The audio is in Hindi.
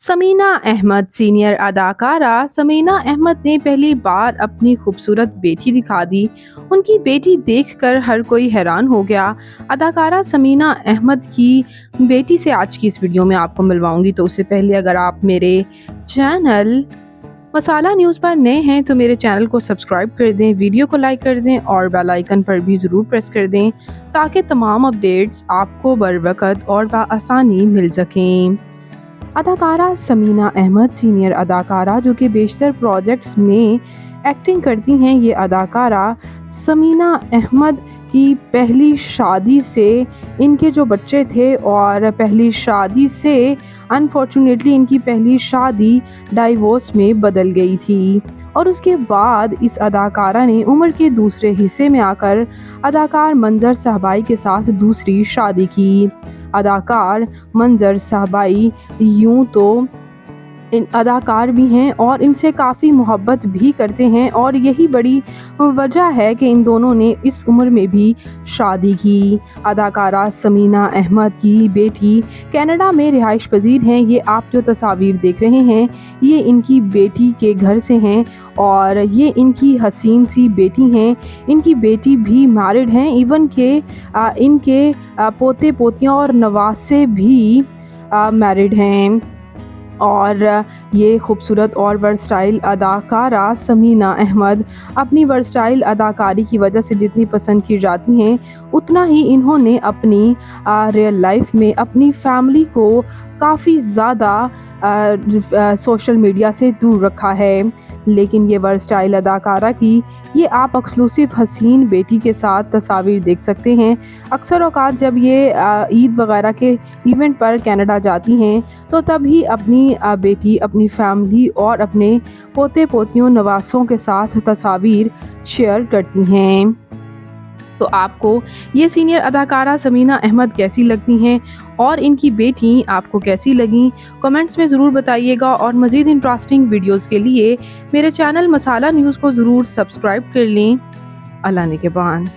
समीना अहमद सीनियर अदाकारा समीना अहमद ने पहली बार अपनी खूबसूरत बेटी दिखा दी। उनकी बेटी देखकर हर कोई हैरान हो गया। अदाकारा समीना अहमद की बेटी से आज की इस वीडियो में आपको मिलवाऊंगी। तो उससे पहले अगर आप मेरे चैनल मसाला न्यूज़ पर नए हैं तो मेरे चैनल को सब्सक्राइब कर दें, वीडियो को लाइक कर दें और बेल आइकन पर भी ज़रूर प्रेस कर दें ताकि तमाम अपडेट्स आपको बर वक्त और बआसानी मिल सकें। अदाकारा समीना अहमद सीनियर अदाकारा जो कि बेशतर प्रोजेक्ट्स में एक्टिंग करती हैं। ये अदाकारा समीना अहमद की पहली शादी से इनके जो बच्चे थे और पहली शादी से अनफॉर्चुनेटली इनकी पहली शादी डाइवोर्स में बदल गई थी और उसके बाद इस अदाकारा ने उम्र के दूसरे हिस्से में आकर अदाकार मंजर साहबाई के साथ दूसरी शादी की। अदाकार मंजर साहबाई यूं तो इन अदाकार भी हैं और इनसे काफ़ी मोहब्बत भी करते हैं और यही बड़ी वजह है कि इन दोनों ने इस उम्र में भी शादी की। अदाकारा समीना अहमद की बेटी कनाडा में रिहाइश पजीर हैं। ये आप जो तस्वीर देख रहे हैं ये इनकी बेटी के घर से हैं और ये इनकी हसीन सी बेटी हैं। इनकी बेटी भी मैरिड हैं, इवन के इनके पोते पोतियाँ और नवासे भी मैरिड हैं। और ये खूबसूरत और वर्सटाइल अदाकारा समीना अहमद अपनी वर्सटाइल अदाकारी की वजह से जितनी पसंद की जाती हैं उतना ही इन्होंने अपनी रियल लाइफ में अपनी फैमिली को काफ़ी ज़्यादा सोशल मीडिया से दूर रखा है। लेकिन ये वर्सटाइल अदाकारा की ये आप एक्सक्लूसिव हसीन बेटी के साथ तस्वीर देख सकते हैं। अक्सर औकात जब ये ईद वगैरह के इवेंट पर कनाडा जाती हैं तो तभी अपनी बेटी, अपनी फैमिली और अपने पोते पोतियों नवासों के साथ तस्वीर शेयर करती हैं। तो आपको ये सीनियर अदाकारा समीना अहमद कैसी लगती हैं और इनकी बेटी आपको कैसी लगी, कमेंट्स में ज़रूर बताइएगा। और मज़ीद इंटरेस्टिंग वीडियोस के लिए मेरे चैनल मसाला न्यूज़ को ज़रूर सब्सक्राइब कर लें। अल्लाह ने के बाद।